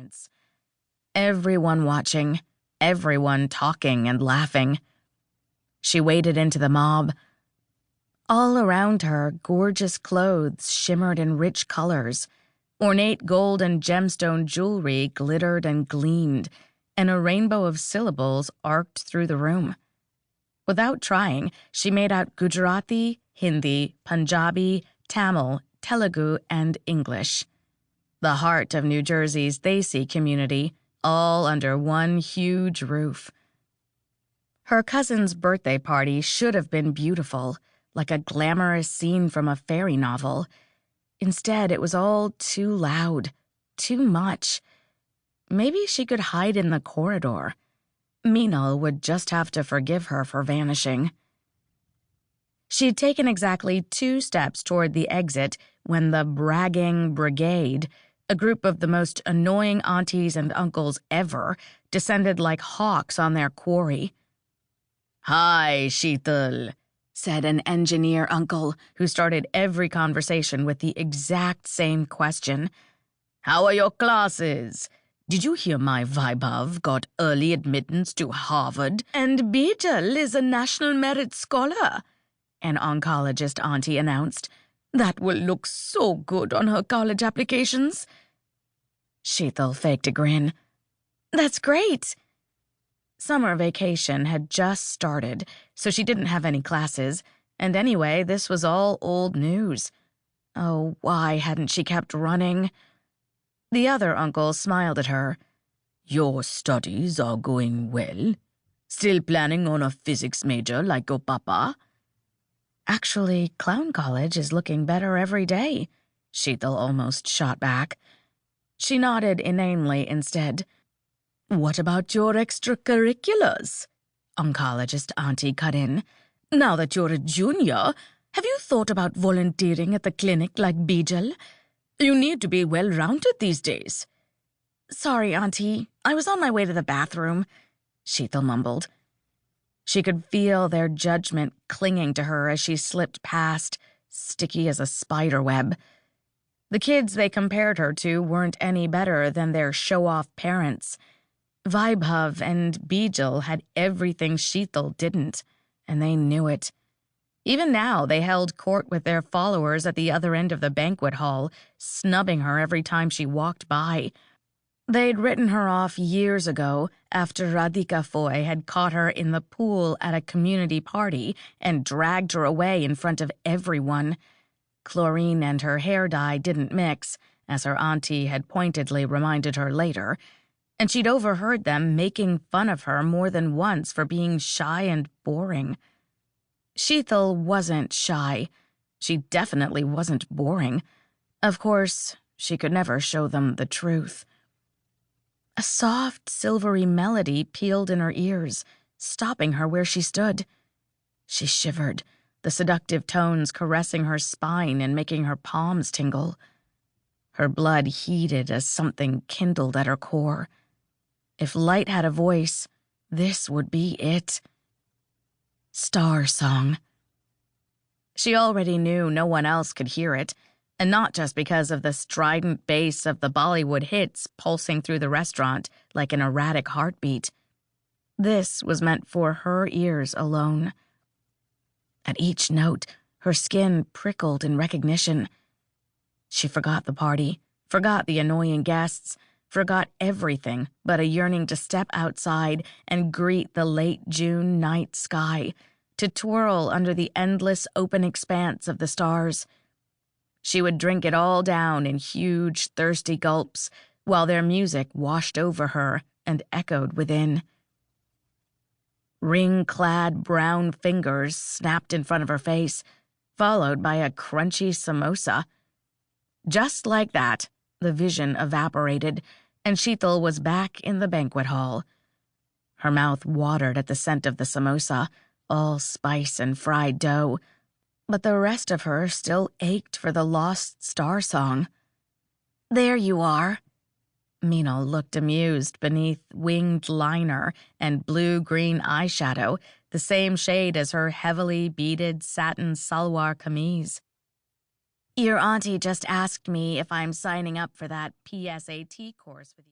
parents. Everyone watching, everyone talking and laughing. She waded into the mob. All around her, gorgeous clothes shimmered in rich colors. Ornate gold and gemstone jewelry glittered and gleamed, and a rainbow of syllables arced through the room. Without trying, she made out Gujarati, Hindi, Punjabi, Tamil, Telugu, and English. The heart of New Jersey's Desi community, all under one huge roof. Her cousin's birthday party should have been beautiful, like a glamorous scene from a fairy novel. Instead, it was all too loud, too much. Maybe she could hide in the corridor. Meenal would just have to forgive her for vanishing. She'd taken exactly 2 steps toward the exit when the bragging brigade, a group of the most annoying aunties and uncles ever, descended like hawks on their quarry. "Hi, Sheetal," said an engineer uncle who started every conversation with the exact same question. "How are your classes? Did you hear my Vaibhav got early admittance to Harvard? And Bijal is a National Merit Scholar," an oncologist auntie announced. "That will look so good on her college applications." Sheetal faked a grin. "That's great." Summer vacation had just started, so she didn't have any classes, and anyway, this was all old news. Oh, why hadn't she kept running? The other uncle smiled at her. "Your studies are going well? Still planning on a physics major like your papa?" "Actually, Clown College is looking better every day," Sheetal almost shot back. She nodded inanely instead. "What about your extracurriculars?" Oncologist auntie cut in. "Now that you're a junior, have you thought about volunteering at the clinic like Bijal? You need to be well-rounded these days." "Sorry, auntie. I was on my way to the bathroom," Sheetal mumbled. She could feel their judgment clinging to her as she slipped past, sticky as a spider web. The kids they compared her to weren't any better than their show-off parents. Vaibhav and Bijal had everything Sheetal didn't, and they knew it. Even now, they held court with their followers at the other end of the banquet hall, snubbing her every time she walked by. They'd written her off years ago after Radhika Foy had caught her in the pool at a community party and dragged her away in front of everyone. Chlorine and her hair dye didn't mix, as her auntie had pointedly reminded her later, and she'd overheard them making fun of her more than once for being shy and boring. Sheetal wasn't shy. She definitely wasn't boring. Of course, she could never show them the truth. A soft, silvery melody pealed in her ears, stopping her where she stood. She shivered, the seductive tones caressing her spine and making her palms tingle. Her blood heated as something kindled at her core. If light had a voice, this would be it. Star Song. She already knew no one else could hear it, and not just because of the strident bass of the Bollywood hits pulsing through the restaurant like an erratic heartbeat. This was meant for her ears alone. At each note, her skin prickled in recognition. She forgot the party, forgot the annoying guests, forgot everything but a yearning to step outside and greet the late June night sky, to twirl under the endless open expanse of the stars. She would drink it all down in huge, thirsty gulps while their music washed over her and echoed within. Ring-clad brown fingers snapped in front of her face, followed by a crunchy samosa. Just like that, the vision evaporated, and Sheetal was back in the banquet hall. Her mouth watered at the scent of the samosa, all spice and fried dough, but the rest of her still ached for the lost Star Song. "There you are." Meenal looked amused beneath winged liner and blue-green eyeshadow, the same shade as her heavily beaded satin salwar kameez. "Your auntie just asked me if I'm signing up for that PSAT course with you."